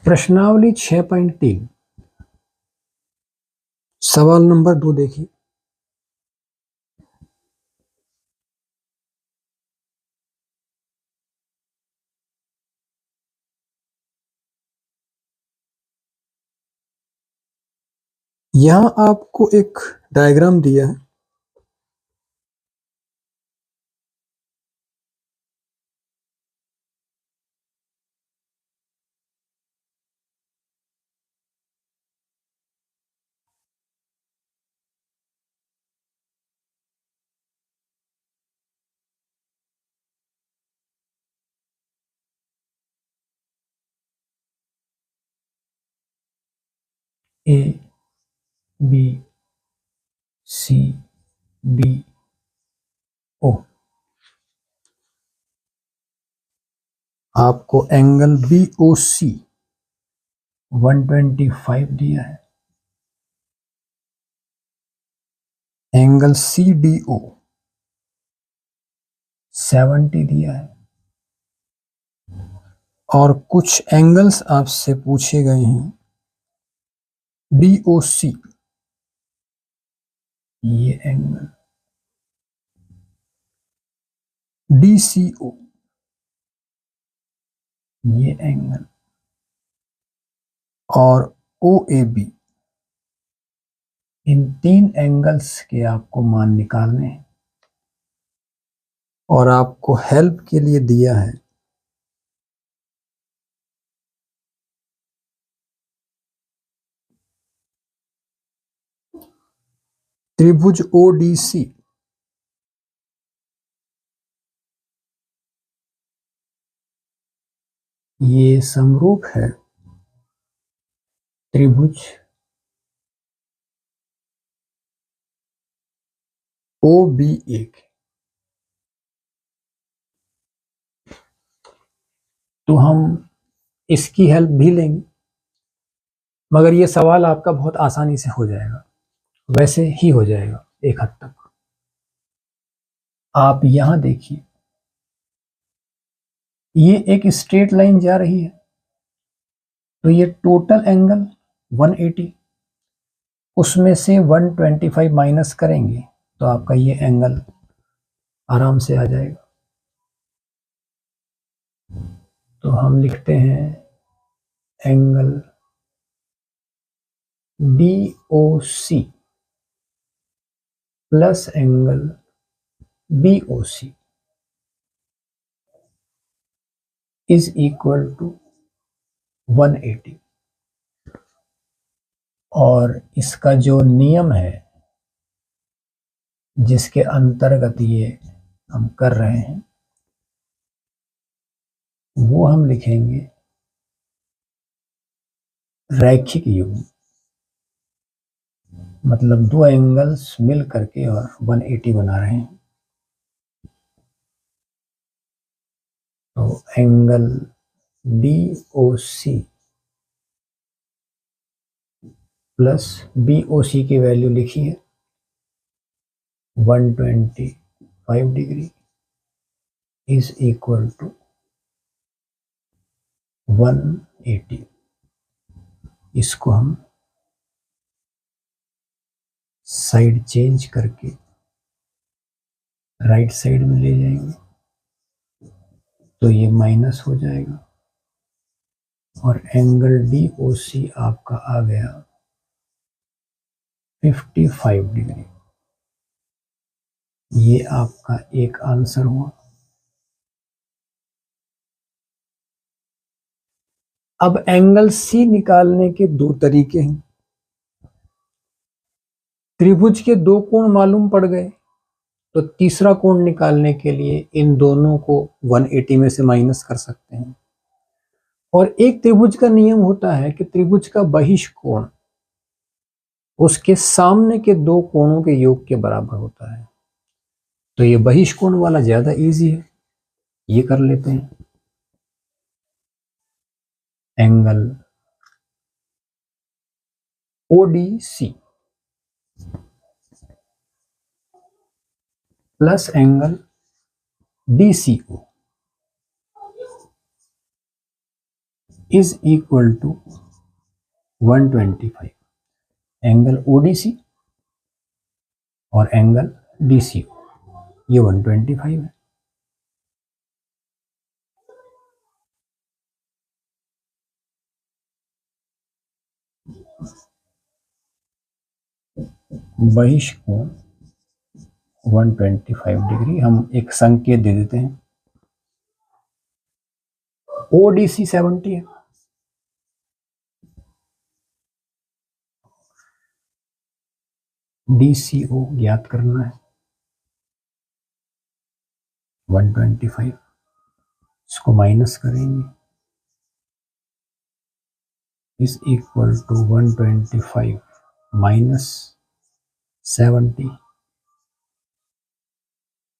प्रश्नावली 6.3 सवाल नंबर 2 देखिए। यहां आपको एक डायग्राम दिया है। A B C D O. आपको एंगल बी ओ सी 125 दिया है, एंगल सी डी ओ 70 दिया है, और कुछ एंगल्स आपसे पूछे गए हैं। डी ओ सी ये एंगल, डी सी ओ ये एंगल, और ओ ए बी, इन 3 एंगल्स के आपको मान निकालने हैं। और आपको हेल्प के लिए दिया है त्रिभुज ओ डी सी। ये समरूप है त्रिभुज ओ बी ए। तो हम इसकी हेल्प भी लेंगे, मगर ये सवाल आपका बहुत आसानी से हो जाएगा, वैसे ही हो जाएगा एक हद तक। आप यहां देखिए, ये एक स्ट्रेट लाइन जा रही है, तो ये टोटल एंगल 180, उसमें से 125 माइनस करेंगे तो आपका ये एंगल आराम से आ जाएगा। तो हम लिखते हैं angle D O C plus angle B O C is equal to 180। और इसका जो नियम है जिसके अंतर्गत ये हम कर रहे हैं, वो हम लिखेंगे रैखिक युग्म। मतलब 2 एंगल्स मिल करके और 180 बना रहे हैं। तो angle D O C plus B O C की वैल्यू लिखी है 125 डिग्री इज इक्वल टू 180। इसको हम साइड चेंज करके राइट साइड में ले जाएंगे, तो ये माइनस हो जाएगा और एंगल डी ओ सी आपका आ गया 55 डिग्री। ये आपका एक आंसर हुआ। अब एंगल सी निकालने के 2 तरीके हैं। त्रिभुज के 2 कोण मालूम पड़ गए, तो तीसरा कोण निकालने के लिए इन दोनों को 180 में से माइनस कर सकते हैं। और एक त्रिभुज का नियम होता है कि त्रिभुज का बहिष्कोण उसके सामने के 2 कोणों के योग के बराबर होता है। तो ये बहिष्कोण वाला ज्यादा इजी है, ये कर लेते हैं। Angle ODC plus angle DCO is equal to 125, angle ODC और एंगल डीसीओ ये 125 है। बहिष्कोण 125 डिग्री, हम एक संकेत दे देते हैं, ओडीसी 70 है, डीसीओ ज्ञात करना है 125, इसको माइनस करेंगे, इज इक्वल टू 125 माइनस 70,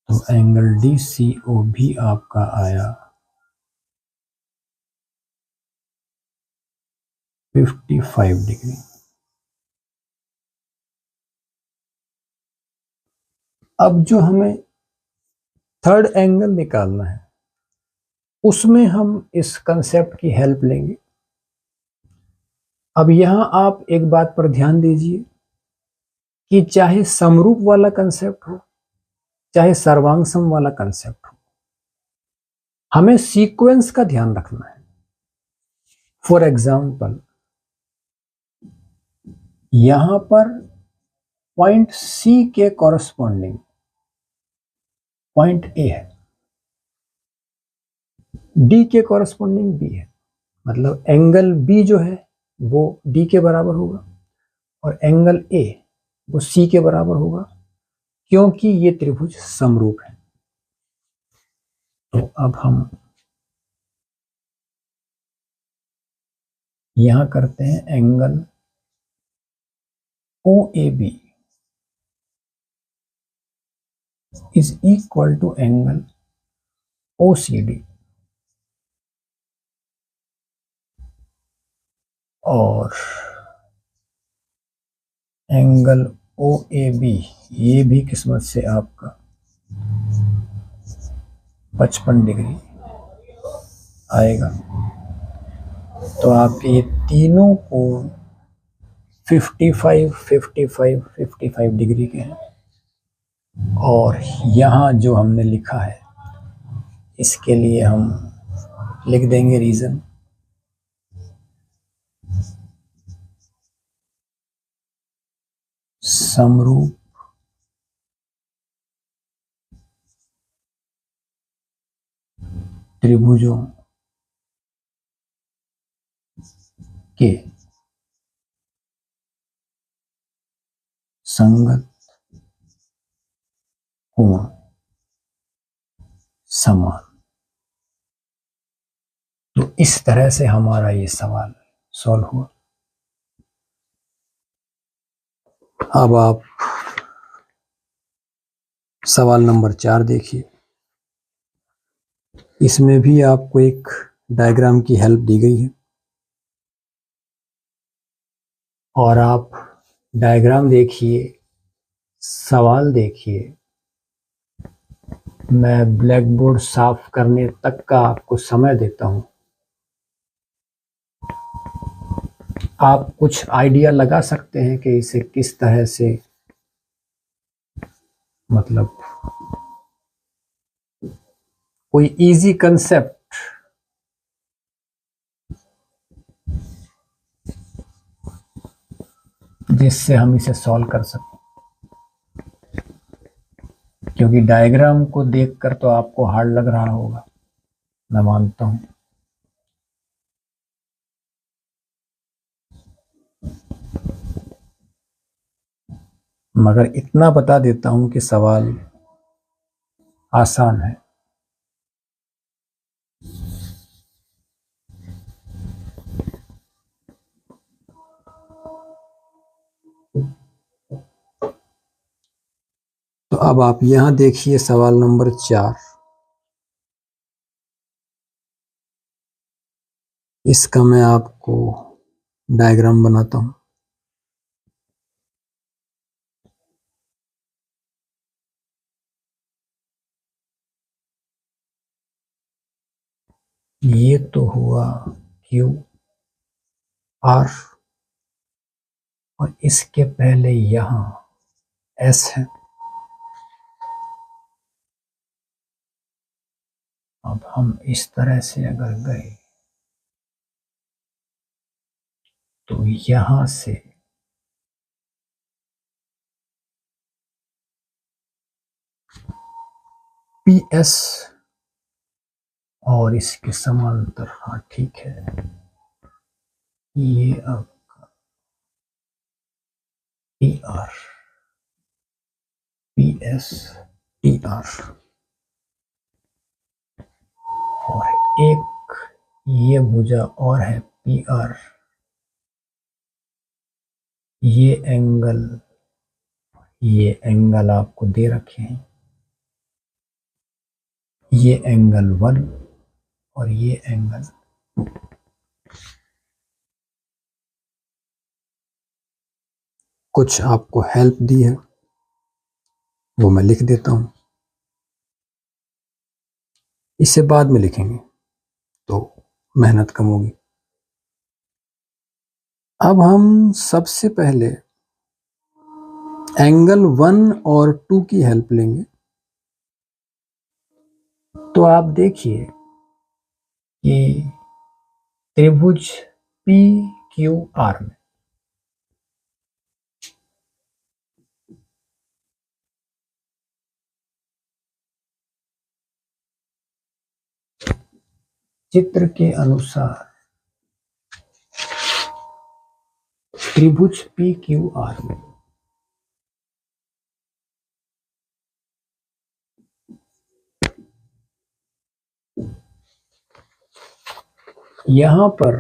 तो एंगल डीसीओ भी आपका आया 55 डिग्री। अब जो हमें थर्ड एंगल निकालना है उसमें हम इस कंसेप्ट की हेल्प लेंगे। अब यहां आप एक बात पर ध्यान दीजिए कि चाहे समरूप वाला कंसेप्ट हो चाहे सर्वांगसम वाला कंसेप्ट हो, हमें सीक्वेंस का ध्यान रखना है। फॉर एग्जाम्पल यहां पर पॉइंट सी के कॉरस्पॉन्डिंग पॉइंट ए है, डी के कॉरस्पॉन्डिंग बी है, मतलब एंगल बी जो है वो डी के बराबर होगा और एंगल ए वो सी के बराबर होगा, क्योंकि ये त्रिभुज समरूप है। तो अब हम यहां करते हैं angle O A B is equal to angle O C D, और एंगल ओ ए बी ये भी किस्मत से आपका 55 डिग्री आएगा। तो आपके ये तीनों कोण 55, 55, 55 डिग्री के हैं। और यहाँ जो हमने लिखा है इसके लिए हम लिख देंगे रीजन, समरूप त्रिभुजों के संगत कोण समान। तो इस तरह से हमारा ये सवाल सॉल्व हुआ। अब आप सवाल नंबर 4 देखिए, इसमें भी आपको एक डायग्राम की हेल्प दी गई है और आप डायग्राम देखिए, सवाल देखिए। मैं ब्लैक बोर्ड साफ करने तक का आपको समय देता हूं, आप कुछ आइडिया लगा सकते हैं कि इसे किस तरह से मतलब कोई इजी कंसेप्ट जिससे हम इसे सॉल्व कर सकें, क्योंकि डायग्राम को देखकर तो आपको हार्ड लग रहा होगा, मैं मानता हूं। मगर इतना बता देता हूं कि सवाल आसान है। तो अब आप यहां देखिए सवाल नंबर 4, इसका मैं आपको डायग्राम बनाता हूं। ये तो हुआ Q R और इसके पहले यहां S है। अब हम इस तरह से अगर गए तो यहां से PS और इसके समांतर, हाँ ठीक है, ये आपका PR, PS TR और एक ये भुजा और है PR। ये एंगल आपको दे रखे हैं, ये एंगल 1 और ये एंगल 2। कुछ आपको हेल्प दी है वो मैं लिख देता हूं, इसे बाद में लिखेंगे तो मेहनत कम होगी। अब हम सबसे पहले एंगल 1 और 2 की हेल्प लेंगे। तो आप देखिए कि त्रिभुज PQR में चित्र के अनुसार त्रिभुज PQR में यहां पर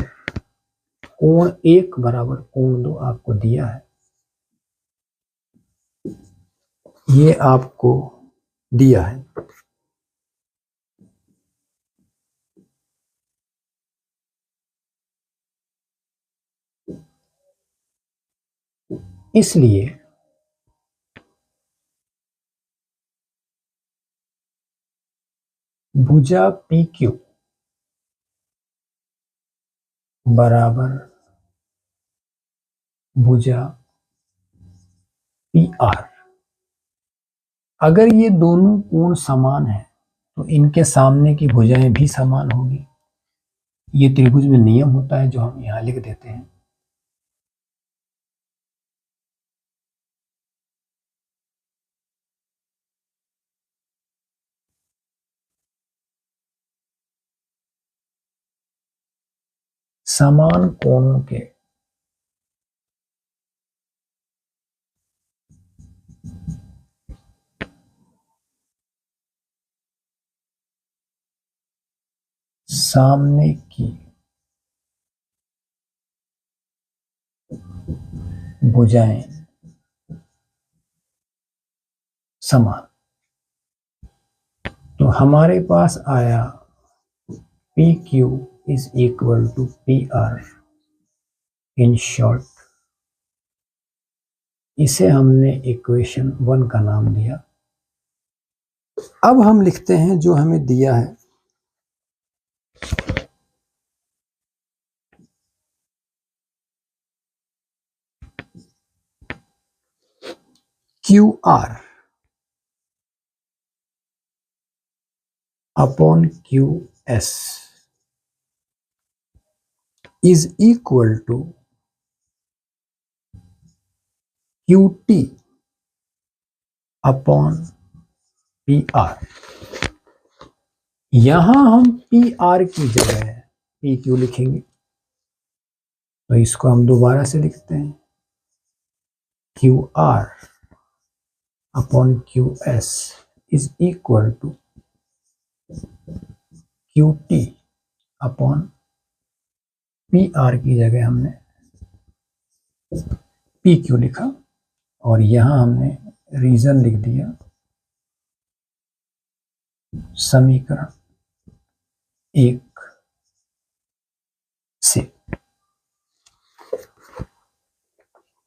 कोण 1 बराबर कोण 2 आपको दिया है, ये आपको दिया है। इसलिए भुजा PQ बराबर भुजा PR। अगर ये दोनों कोण समान हैं तो इनके सामने की भुजाएं भी समान होगी। ये त्रिभुज में नियम होता है जो हम यहां लिख देते हैं। समान कोणों के सामने की भुजाएं समान, तो हमारे पास आया PQ is equal to PR। In short इसे हमने इक्वेशन 1 का नाम दिया। अब हम लिखते हैं जो हमें दिया है, QR upon QS is equal to QT upon PR। यहां हम PR की जगह PQ लिखेंगे, तो इसको हम दोबारा से लिखते हैं QR upon QS is equal to QT upon PR की जगह हमने PQ लिखा और यहां हमने रीजन लिख दिया समीकरण 1 से।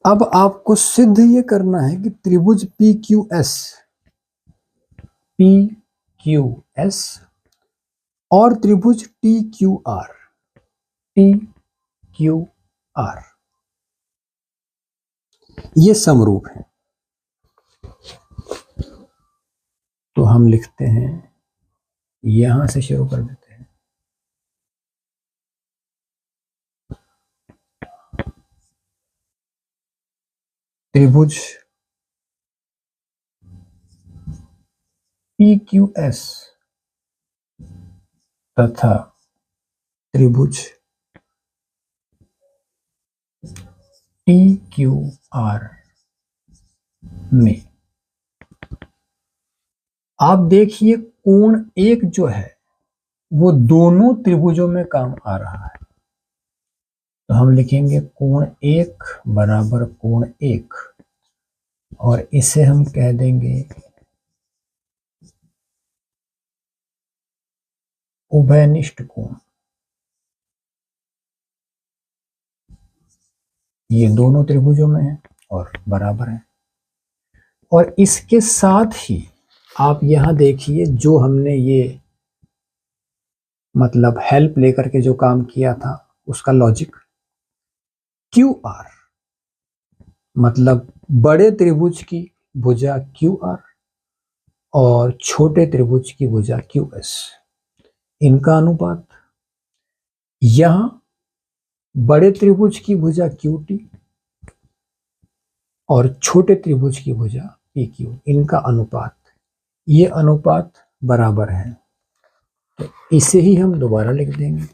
अब आपको सिद्ध ये करना है कि त्रिभुज PQS और त्रिभुज TQR आर, ये समरूप है। तो हम लिखते हैं, यहां से शुरू कर देते हैं। त्रिभुज PQS तथा त्रिभुज TQR में आप देखिए कोण 1 जो है वो दोनों त्रिभुजों में काम आ रहा है। तो हम लिखेंगे कोण 1 बराबर कोण 1, और इसे हम कह देंगे उभयनिष्ठ कोण। ये दोनों त्रिभुजों में है और बराबर है। और इसके साथ ही आप यहां देखिए, जो हमने ये मतलब हेल्प लेकर के जो काम किया था उसका लॉजिक, QR मतलब बड़े त्रिभुज की भुजा QR और छोटे त्रिभुज की भुजा QS, इनका अनुपात। यहां बड़े त्रिभुज की भुजा QT और छोटे त्रिभुज की भुजा PQ, इनका अनुपात, ये अनुपात बराबर है। तो इसे ही हम दोबारा लिख देंगे,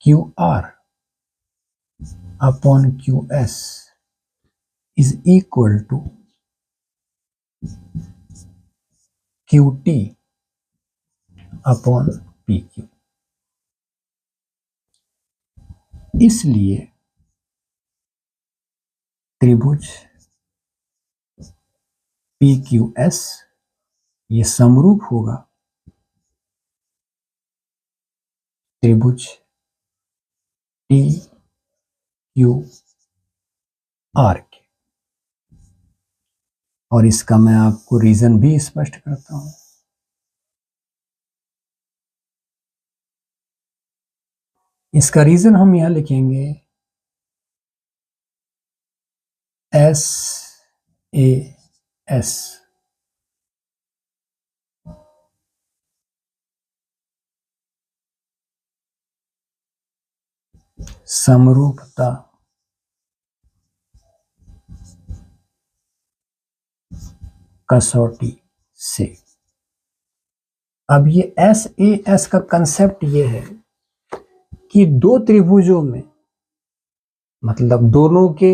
QR upon QS is equal to QT upon PQ। इसलिए त्रिभुज PQS ये समरूप होगा त्रिभुज TQR के। और इसका मैं आपको रीजन भी स्पष्ट करता हूं। इसका रीजन हम यहां लिखेंगे SAS समरूपता कसौटी से। अब ये SAS का कंसेप्ट ये है कि दो त्रिभुजों में मतलब दोनों के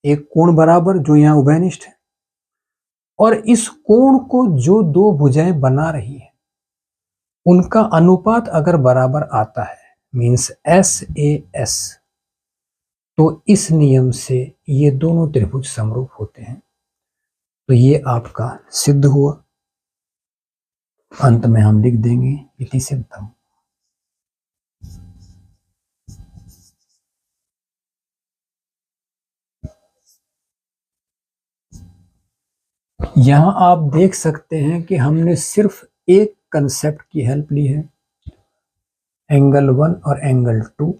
एक कोण बराबर जो यहां उभयनिष्ठ है, और इस कोण को जो दो भुजाएं बना रही हैं उनका अनुपात अगर बराबर आता है, मींस SAS, तो इस नियम से ये दोनों त्रिभुज समरूप होते हैं। तो ये आपका सिद्ध हुआ। अंत में हम लिख देंगे इति सिद्धम। यहां आप देख सकते हैं कि हमने सिर्फ एक कंसेप्ट की हेल्प ली है, एंगल 1 और एंगल 2।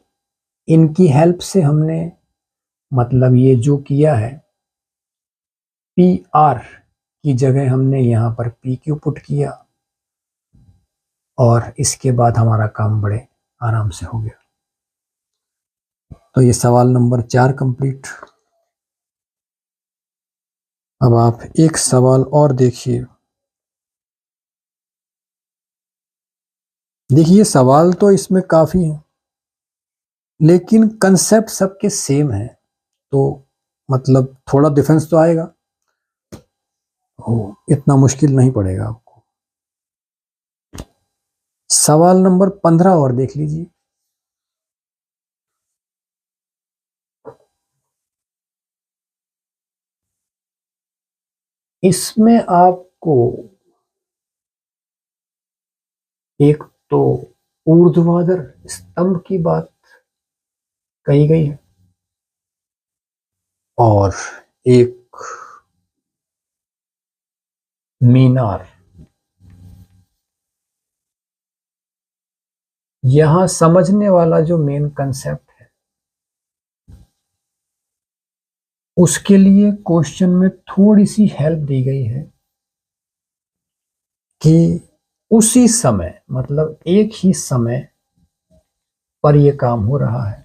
इनकी हेल्प से हमने मतलब ये जो किया है, PR की जगह हमने यहां पर PQ पुट किया, और इसके बाद हमारा काम बड़े आराम से हो गया। तो ये सवाल नंबर 4 कंप्लीट। अब आप एक सवाल और देखिए। देखिए सवाल तो इसमें काफी है, लेकिन कंसेप्ट सबके सेम है, तो मतलब थोड़ा डिफरेंस तो आएगा, इतना मुश्किल नहीं पड़ेगा आपको। सवाल नंबर 15 और देख लीजिए। इसमें आपको एक तो ऊर्ध्वाधर स्तंभ की बात कही गई है, और एक मीनार यहां समझने वाला जो मेन कंसेप्ट है, उसके लिए क्वेश्चन में थोड़ी सी हेल्प दी गई है कि उसी समय, मतलब एक ही समय पर यह काम हो रहा है।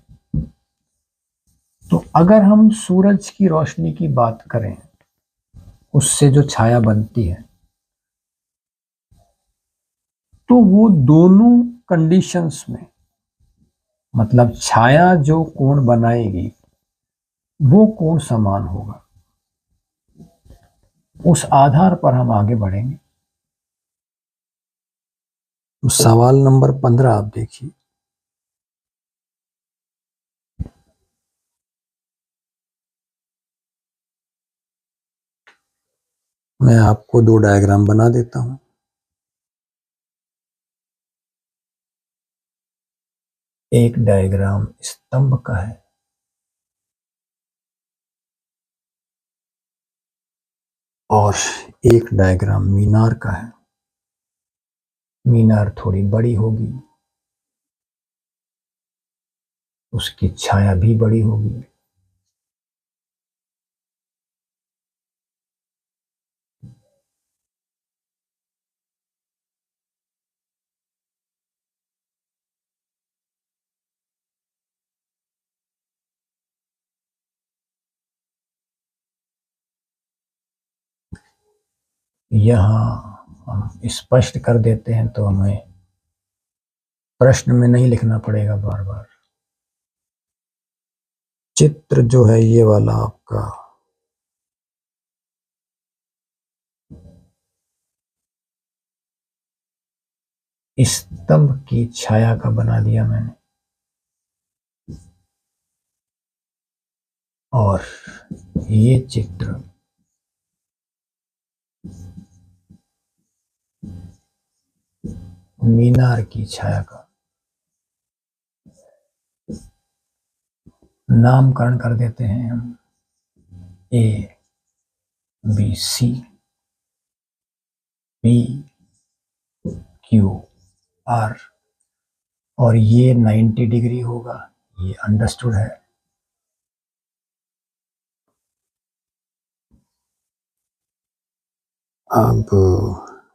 तो अगर हम सूरज की रोशनी की बात करें, उससे जो छाया बनती है, तो वो दोनों कंडीशंस में, मतलब छाया जो कोण बनाएगी वो कोण समान होगा। उस आधार पर हम आगे बढ़ेंगे। तो सवाल नंबर 15 आप देखिए। मैं आपको दो डायग्राम बना देता हूं। एक डायग्राम स्तंभ का है और एक डायग्राम मीनार का है। मीनार थोड़ी बड़ी होगी, उसकी छाया भी बड़ी होगी। यहाँ हम स्पष्ट कर देते हैं तो हमें प्रश्न में नहीं लिखना पड़ेगा बार बार। चित्र जो है ये वाला आपका स्तंभ की छाया का बना दिया मैंने, और ये चित्र मीनार की छाया का। नामकरण कर देते हैं हम A B C P Q R, और ये 90 डिग्री होगा, ये अंडरस्टूड है। अब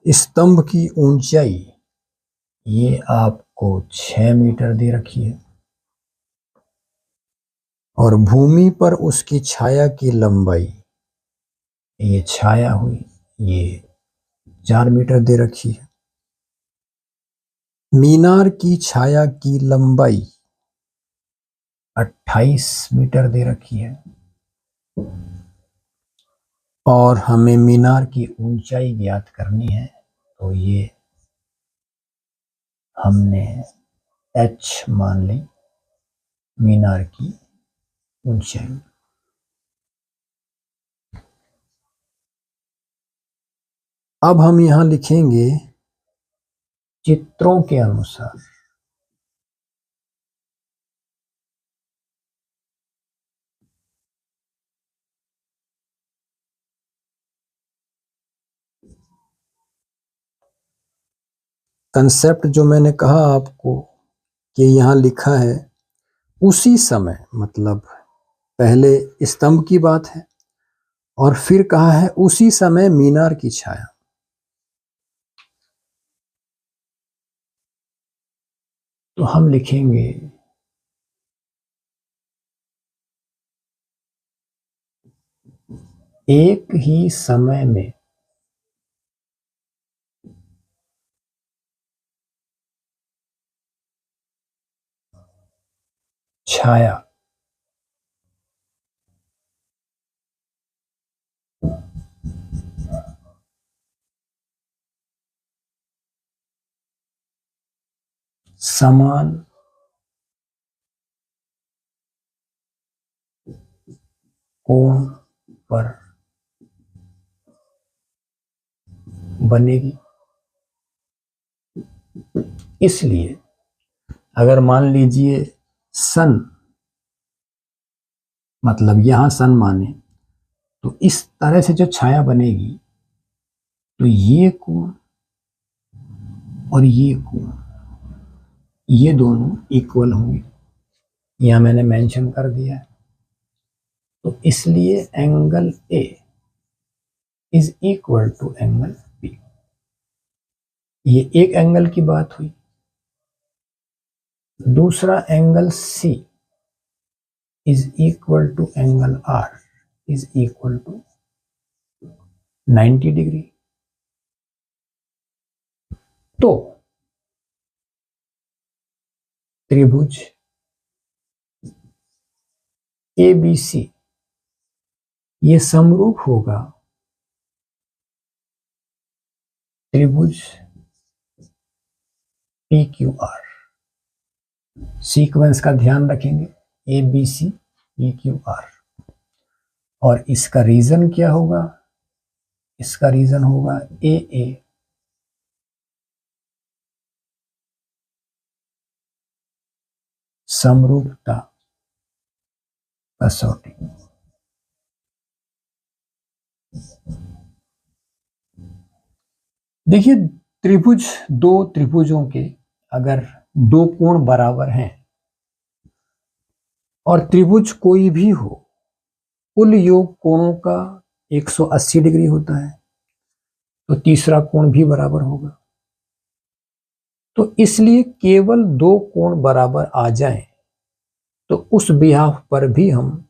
स्तंभ की ऊंचाई ये आपको 6 मीटर दे रखी है, और भूमि पर उसकी छाया की लंबाई, ये छाया हुई, ये 4 मीटर दे रखी है। मीनार की छाया की लंबाई 28 मीटर दे रखी है, और हमें मीनार की ऊंचाई ज्ञात करनी है। तो ये हमने h मान ली मीनार की ऊंचाई। अब हम यहां लिखेंगे चित्रों के अनुसार। कंसेप्ट जो मैंने कहा आपको कि यहां लिखा है उसी समय, मतलब पहले स्तंभ की बात है और फिर कहा है उसी समय मीनार की छाया। तो हम लिखेंगे एक ही समय में छाया समान कोण पर बनेगी। इसलिए अगर मान लीजिए सन, मतलब यहां सन माने, तो इस तरह से जो छाया बनेगी, तो ये कोण और ये कोण ये दोनों इक्वल होंगे, यहां मैंने मेंशन कर दिया है। तो इसलिए angle A is equal to angle B. ये एक एंगल की बात हुई। दूसरा angle C is equal to angle R is equal to 90 degree. तो त्रिभुज ABC ये समरूप होगा त्रिभुज PQR। सीक्वेंस का ध्यान रखेंगे, ABC PQR। और इसका रीजन क्या होगा? इसका रीजन होगा AA समरूपता कसौटी। देखिए, त्रिभुज, दो त्रिभुजों के अगर दो कोण बराबर हैं और त्रिभुज कोई भी हो, कुल योग कोणों का 180 डिग्री होता है, तो तीसरा कोण भी बराबर होगा। तो इसलिए केवल दो कोण बराबर आ जाएं तो उस बिहाफ पर भी हम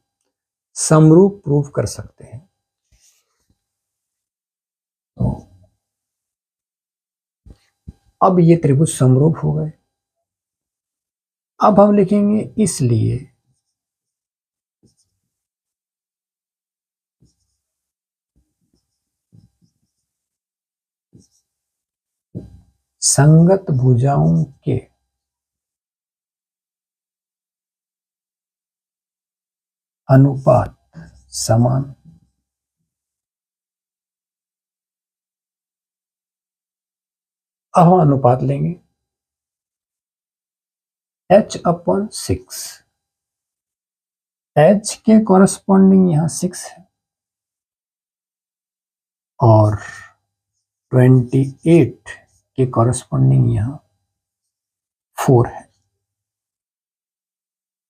समरूप प्रूव कर सकते हैं। तो अब ये त्रिभुज समरूप हो गए। अब हम लिखेंगे इसलिए संगत भुजाओं के अनुपात समान। अब हम अनुपात लेंगे H/6। H के कॉरस्पॉन्डिंग यहां 6 है और 28 के कॉरस्पॉन्डिंग यहां 4 है।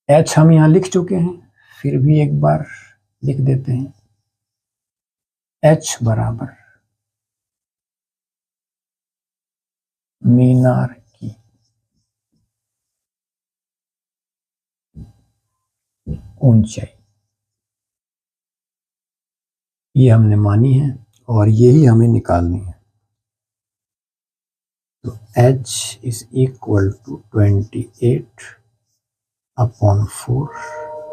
H हम यहां लिख चुके हैं, फिर भी एक बार लिख देते हैं। H बराबर मीनार की ऊंचाई, ये हमने मानी है और यही हमें निकालनी है। तो H is equal to 28/4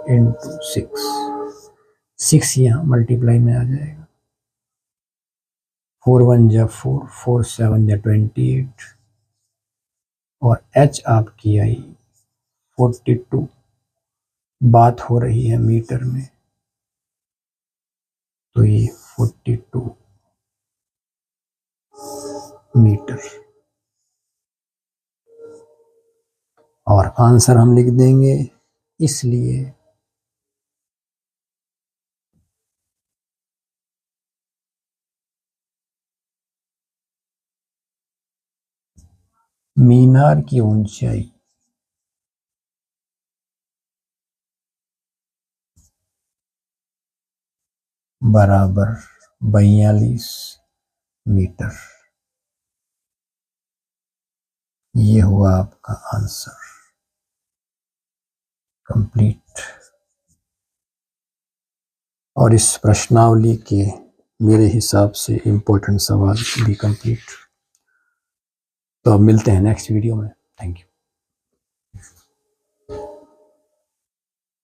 into 6 यहाँ मल्टीप्लाई में आ जाएगा। 4 1 जा 4, 4 7 जा 28 और H आपकी आई 42। बात हो रही है मीटर में, तो ये 42 मीटर। और आंसर हम लिख देंगे इसलिए मीनार की ऊंचाई बराबर 42 मीटर। ये हुआ आपका आंसर कंप्लीट। और इस प्रश्नावली के मेरे हिसाब से इम्पोर्टेंट सवाल भी कंप्लीट। तो अब मिलते हैं नेक्स्ट वीडियो में। Thank you.